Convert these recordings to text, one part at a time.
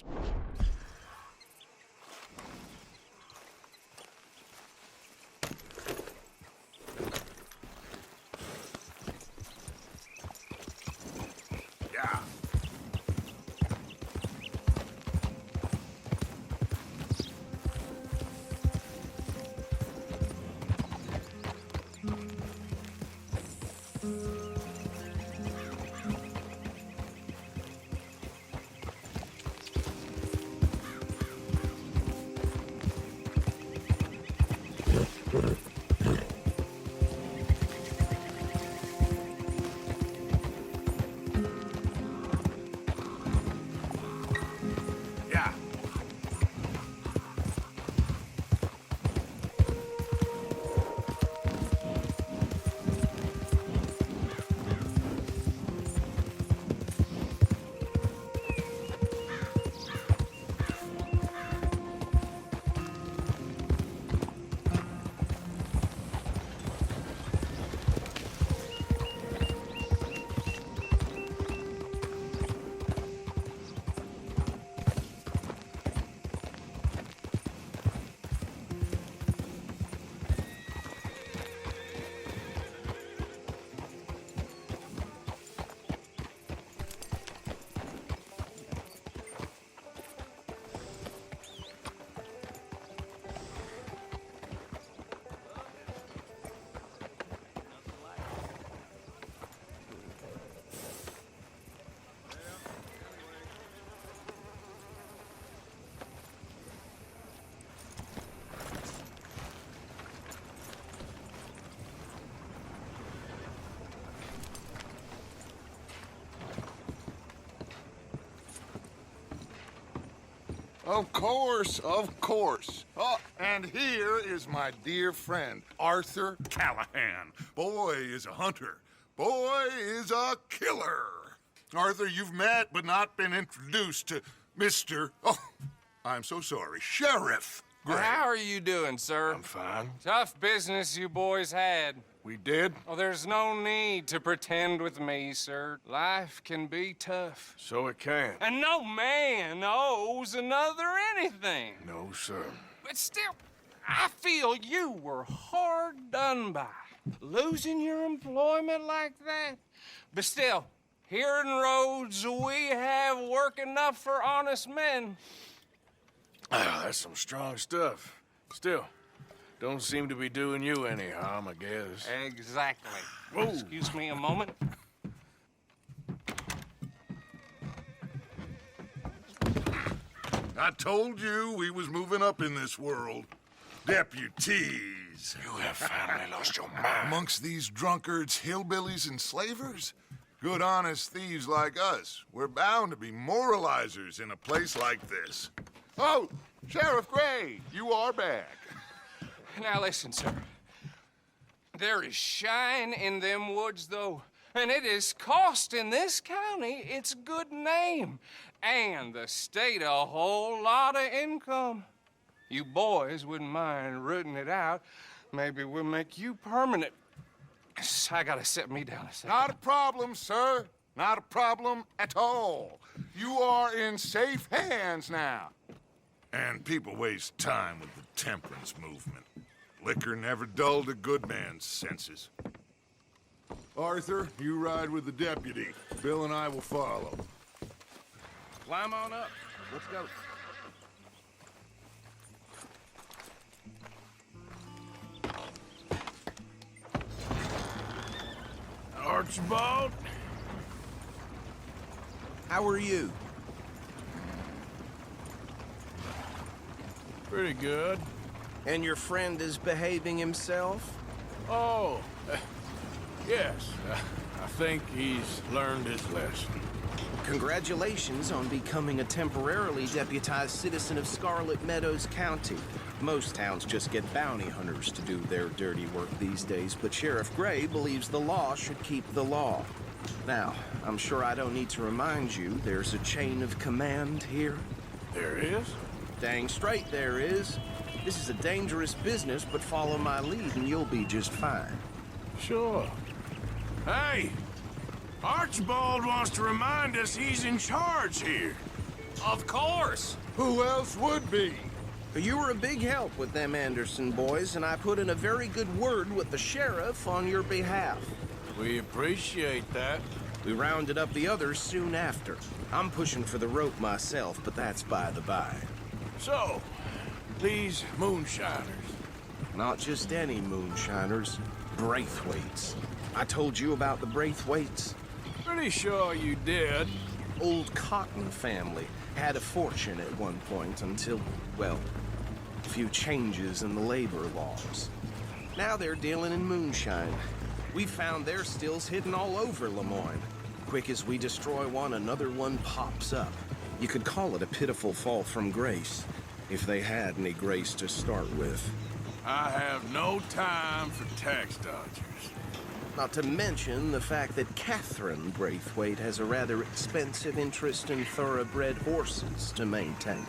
Yeah. Yeah. Of course, of course. Oh, and here is my dear friend, Arthur Callahan. Boy is a hunter. Boy is a killer. Arthur, you've met but not been introduced to Mr. Oh, I'm so sorry, Sheriff Gray. How are you doing, sir? I'm fine. Tough business you boys had. We did? Oh, there's no need to pretend with me, sir. Life can be tough. So it can. And no man owes another anything. No, sir. But still, I feel you were hard done by. Losing your employment like that. But still, here in Rhodes, we have work enough for honest men. That's some strong stuff. Still, don't seem to be doing you any harm, I guess. Exactly. Whoa. Excuse me a moment. I told you we was moving up in this world. Deputies. You have finally lost your mind. Amongst these drunkards, hillbillies, and slavers? Good honest thieves like us. We're bound to be moralizers in a place like this. Oh, Sheriff Gray, you are back. Now listen, sir. There is shine in them woods, though, and it is costing this county its good name and the state a whole lot of income. You boys wouldn't mind rooting it out. Maybe we'll make you permanent. I gotta sit me down a second. Not a problem, sir. Not a problem at all. You are in safe hands now. And people waste time with the temperance movement. Liquor never dulled a good man's senses. Arthur, you ride with the deputy. Bill and I will follow. Climb on up. Let's go. Archibald? How are you? Pretty good. And your friend is behaving himself? Oh, yes. I think he's learned his lesson. Congratulations on becoming a temporarily deputized citizen of Scarlet Meadows County. Most towns just get bounty hunters to do their dirty work these days, but Sheriff Gray believes the law should keep the law. Now, I'm sure I don't need to remind you there's a chain of command here. There is? Dang straight there is. This is a dangerous business, but follow my lead and you'll be just fine. Sure. Hey! Archibald wants to remind us he's in charge here. Of course. Who else would be? You were a big help with them Anderson boys, and I put in a very good word with the sheriff on your behalf. We appreciate that. We rounded up the others soon after. I'm pushing for the rope myself, but that's by the by. So, these moonshiners. Not just any moonshiners, Braithwaites. I told you about the Braithwaites? Pretty sure you did. Old Cotton family had a fortune at one point until, well, a few changes in the labor laws. Now they're dealing in moonshine. We found their stills hidden all over Lemoyne. Quick as we destroy one, another one pops up. You could call it a pitiful fall from grace, if they had any grace to start with. I have no time for tax dodgers. Not to mention the fact that Catherine Braithwaite has a rather expensive interest in thoroughbred horses to maintain.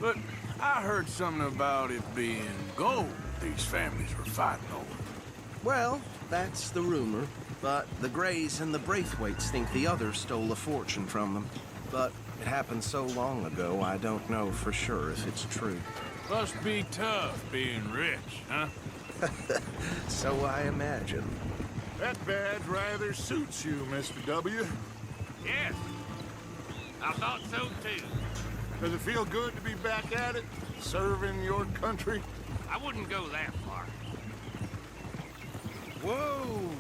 But I heard something about it being gold these families were fighting over. Well, that's the rumor, but the Greys and the Braithwaites think the others stole a fortune from them. But it happened so long ago, I don't know for sure if it's true. Must be tough being rich, huh? So I imagine. That badge rather suits you, Mr. W. Yes. I thought so too. Does it feel good to be back at it, serving your country? I wouldn't go that far. Whoa!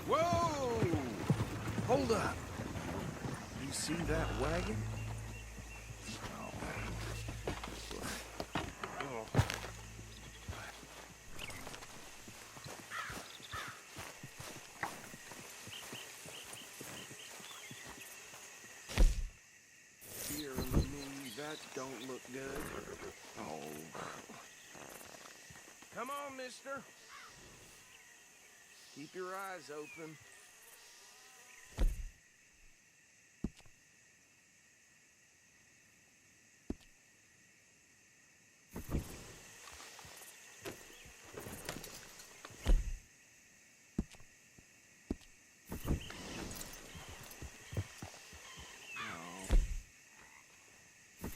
Whoa! Hold up. You see that wagon? Here in the moon, that don't look good. Oh. Come on, mister. Keep your eyes open.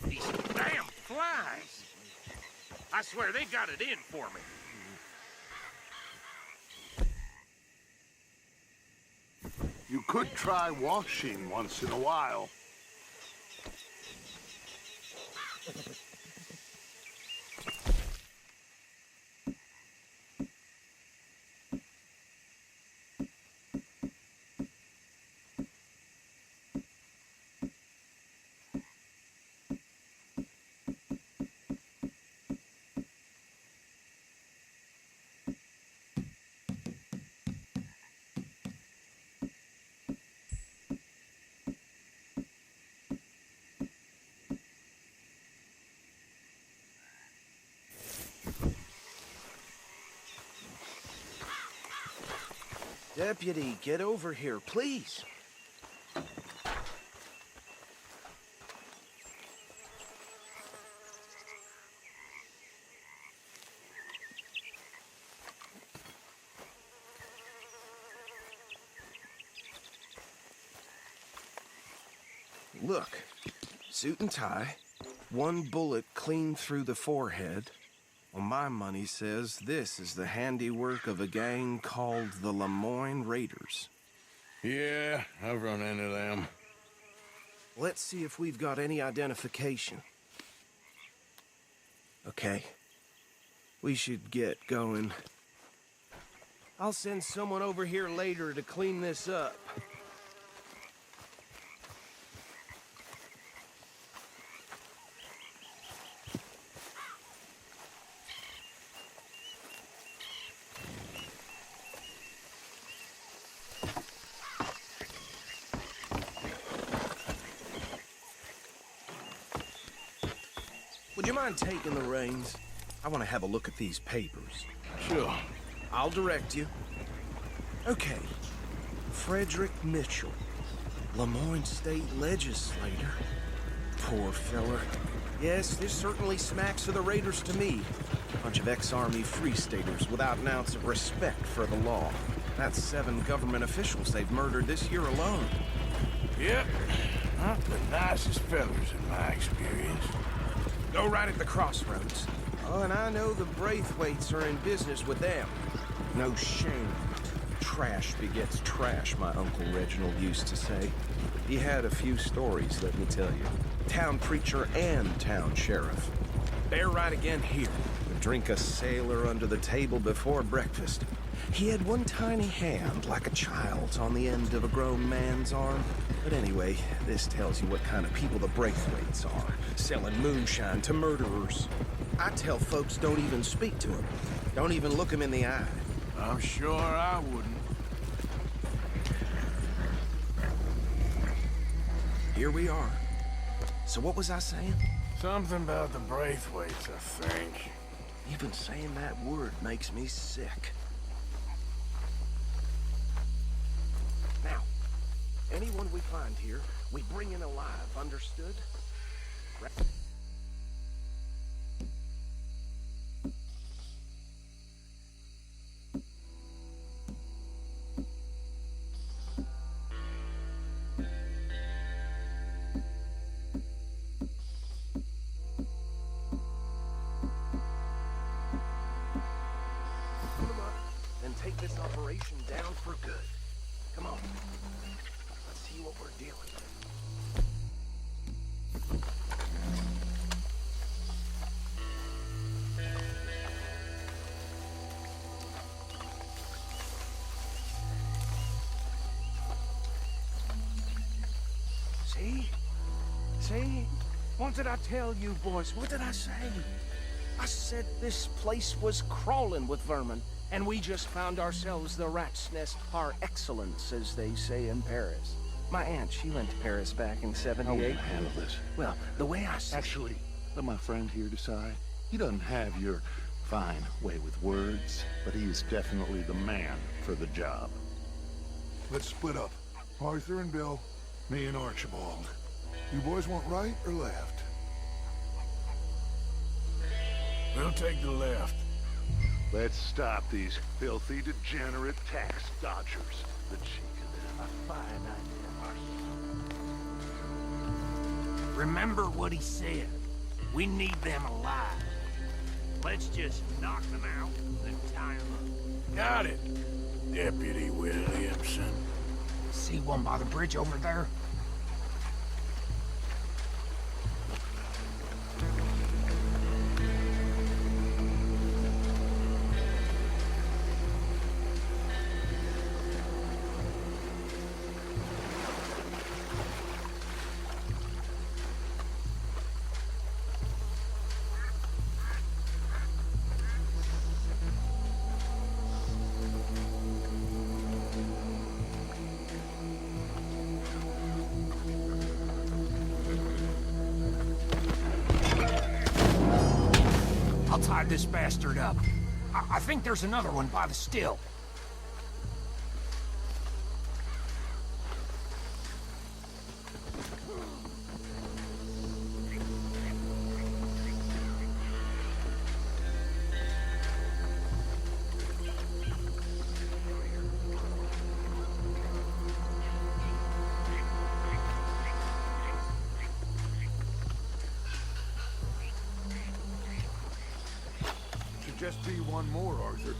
These damn flies. I swear they got it in for me. You could try washing once in a while. Deputy, get over here, please. Look, suit and tie, one bullet clean through the forehead. Well, my money says this is the handiwork of a gang called the Lemoyne Raiders. Yeah, I've run into them. Let's see if we've got any identification. Okay. We should get going. I'll send someone over here later to clean this up. Would you mind taking the reins? I want to have a look at these papers. Sure. I'll direct you. Okay. Frederick Mitchell, Lemoyne State Legislator. Poor feller. Yes, this certainly smacks of the Raiders to me. Bunch of ex-Army Free Staters without an ounce of respect for the law. That's 7 government officials they've murdered this year alone. Yep. Not the nicest fellers in my experience. Go right at the crossroads. Oh, and I know the Braithwaites are in business with them. No shame. Trash begets trash, my Uncle Reginald used to say. He had a few stories, let me tell you. Town preacher and town sheriff. They're right again here. Would drink a sailor under the table before breakfast. He had one tiny hand, like a child's, on the end of a grown man's arm. But anyway, this tells you what kind of people the Braithwaites are, selling moonshine to murderers. I tell folks don't even speak to them. Don't even look them in the eye. I'm sure I wouldn't. Here we are. So what was I saying? Something about the Braithwaites, I think. Even saying that word makes me sick. Now, anyone we find here, we bring in alive, understood? Take this operation down for good. Come on. Let's see what we're dealing with. See? See? What did I tell you, boys? What did I say? I said this place was crawling with vermin. And we just found ourselves the rat's nest par excellence, as they say in Paris. My aunt, she went to Paris back in '78. How will you handle this? Well, the way I see... Actually, let my friend here decide. He doesn't have your fine way with words, but he is definitely the man for the job. Let's split up. Arthur and Bill, me and Archibald. You boys want right or left? We'll take the left. Let's stop these filthy, degenerate tax dodgers. The cheek of them. A fine idea. Remember what he said. We need them alive. Let's just knock them out, then tie them up. Got it, Deputy Williamson. See one by the bridge over there? I'll tie this bastard up. I think there's another one by the still. Just be one more, Arthur.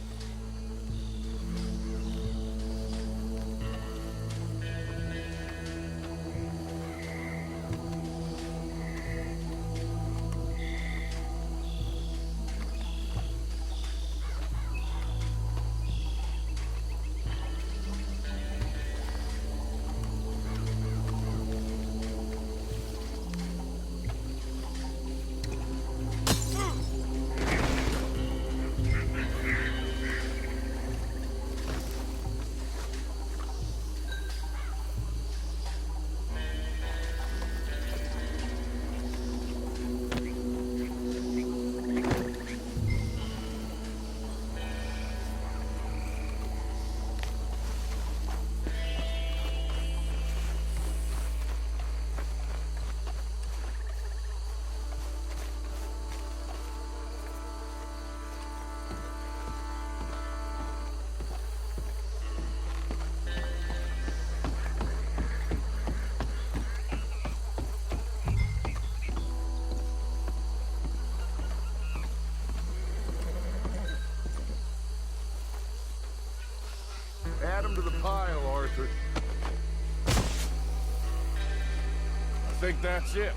think that's it.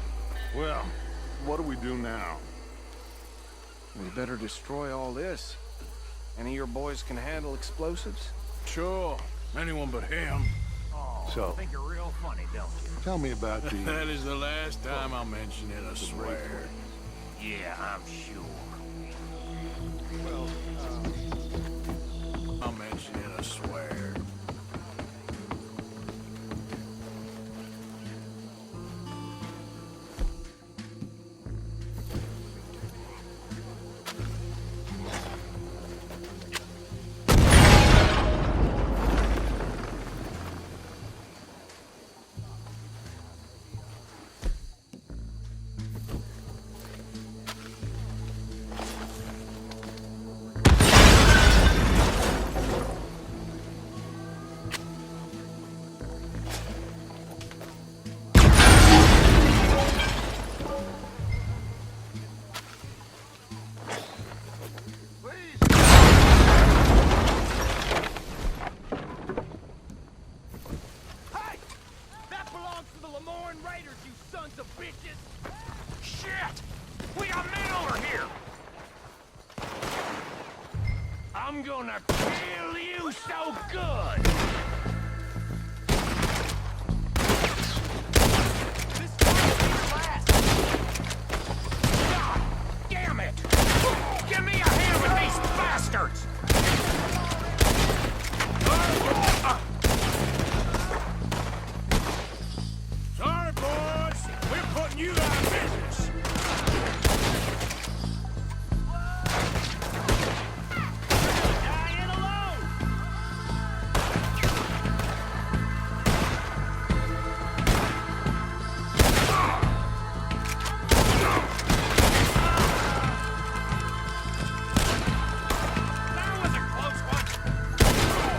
Well, what do we do now? We better destroy all this. Any of your boys can handle explosives? Sure. Anyone but him. Oh, So- you think you're real funny, don't you? Tell me about the... That is the last time I'll mention it, I swear. Yeah, I'm sure. I'll mention it, I swear. Hey! That belongs to the Lemoyne Raiders, you sons of bitches! Shit! We got men over here! I'm gonna kill you so good! This might be the last! God damn it! Give me a hand with these bastards! Sorry, boys. We're putting you out of business. Dying alone! That was a close one!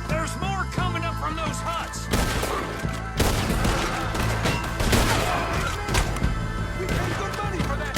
There's more coming up from those huts! We paid good money for that!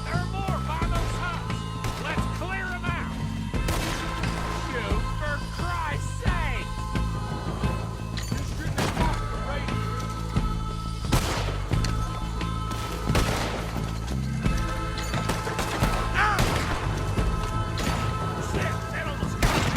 There are more by those huts! Let's clear them out! Shoot, for Christ's sake! You shouldn't have talked to Raiders. Shit, that almost got me.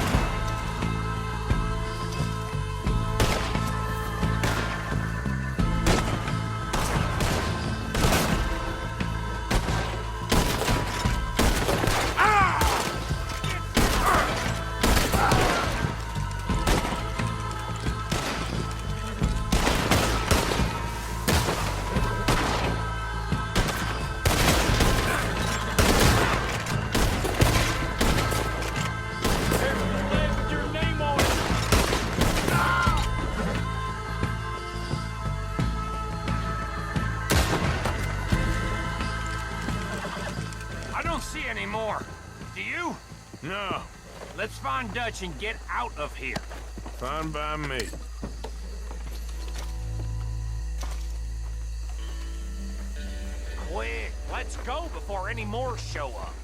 There's a leg with your name on it. I don't see any more. Do you? No, Let's find Dutch and get out of here. fine by me. Quick, let's go before any more show up.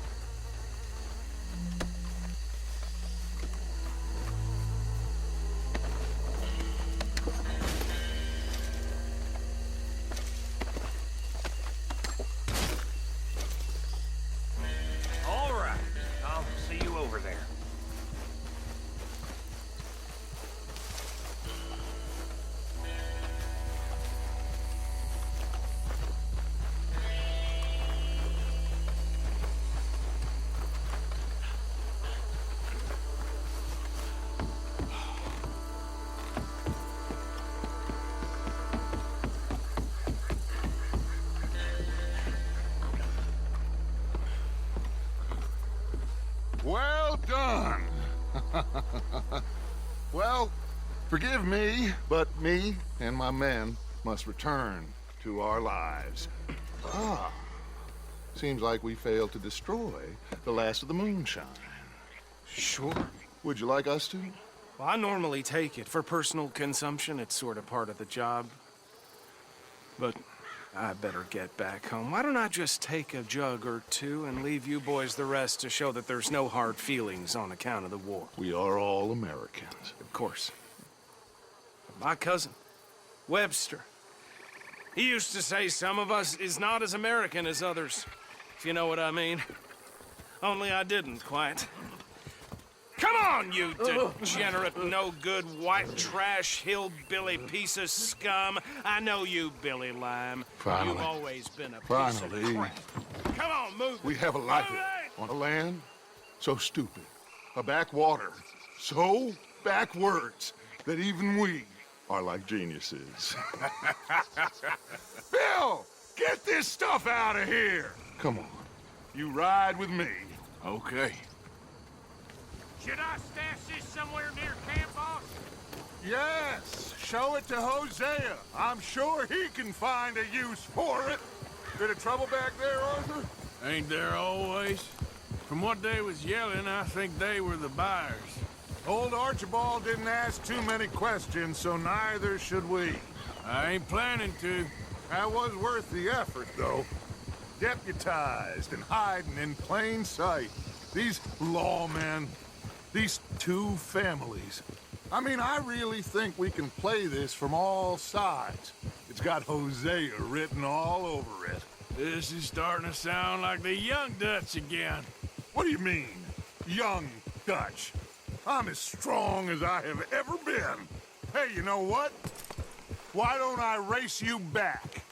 All right, I'll see you over there. Well done. Well, forgive me, but me and my men must return to our lives. Ah, seems like we failed to destroy the last of the moonshine. Sure. Would you like us to? Well, I normally take it. For personal consumption, it's sort of part of the job. But I better get back home. Why don't I just take a jug or two and leave you boys the rest to show that there's no hard feelings on account of the war? We are all Americans. Of course. But my cousin, Webster, he used to say some of us is not as American as others, if you know what I mean. Only I didn't quite. Come on, you degenerate, no-good, white trash, hillbilly piece of scum. I know you, Billy Lime. Finally. You've always been a piece Finally. of crap. Come on, move. We have a life Move it! on a land so stupid, a backwater so backwards that even we are like geniuses. Bill, get this stuff out of here. Come on, you ride with me. Okay. Should I stash this somewhere near camp, boss? Yes, show it to Hosea. I'm sure he can find a use for it. Bit of trouble back there, Arthur? Ain't there always? From what they was yelling, I think they were the buyers. Old Archibald didn't ask too many questions, so neither should we. I ain't planning to. That was worth the effort, though. Deputized and hiding in plain sight. These lawmen, these two families. I mean, I really think we can play this from all sides. It's got Hosea written all over it. This is starting to sound like the Young Dutch again. What do you mean, young Dutch? I'm as strong as I have ever been. Hey, you know what? Why don't I race you back?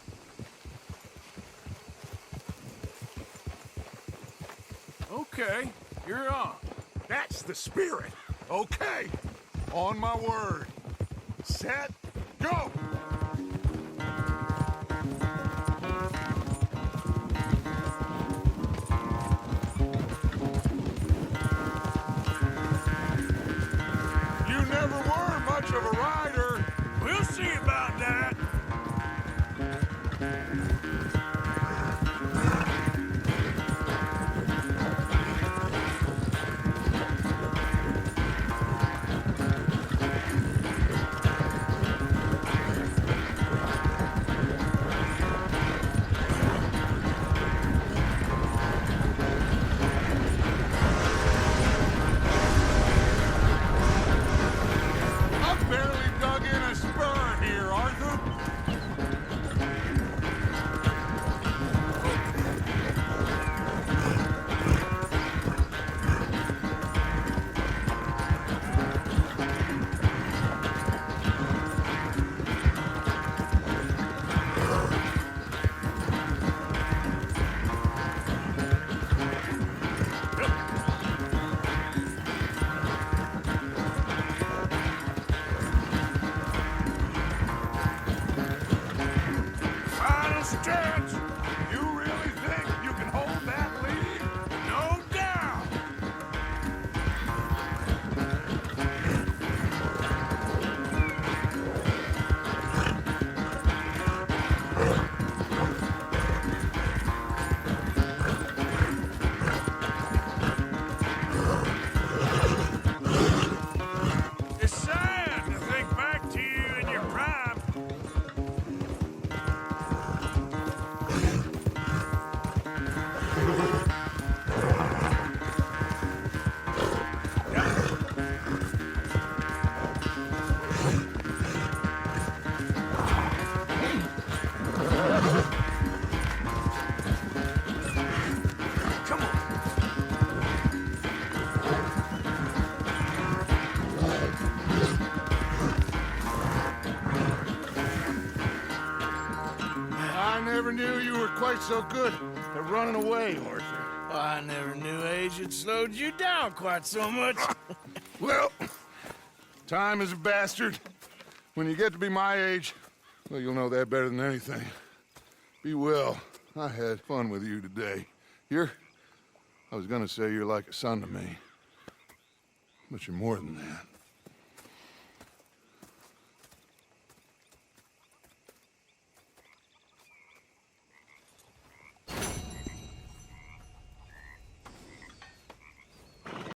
Okay, you're on. That's the spirit. Okay. On my word. Set, go! You never were much of a rider. We'll see about that. I've barely dug in a spur here, Arthur. Final stretch. You really think you can hold that lead? No doubt. It's sad to think back to you in your prime. Come on. I never knew you were quite so good at running away, Arthur. I never knew age had slowed you down quite so much. Well, time is a bastard. When you get to be my age, well, you'll know that better than anything. Be well. I had fun with you today. You're I was gonna say you're like a son to me, but you're more than that.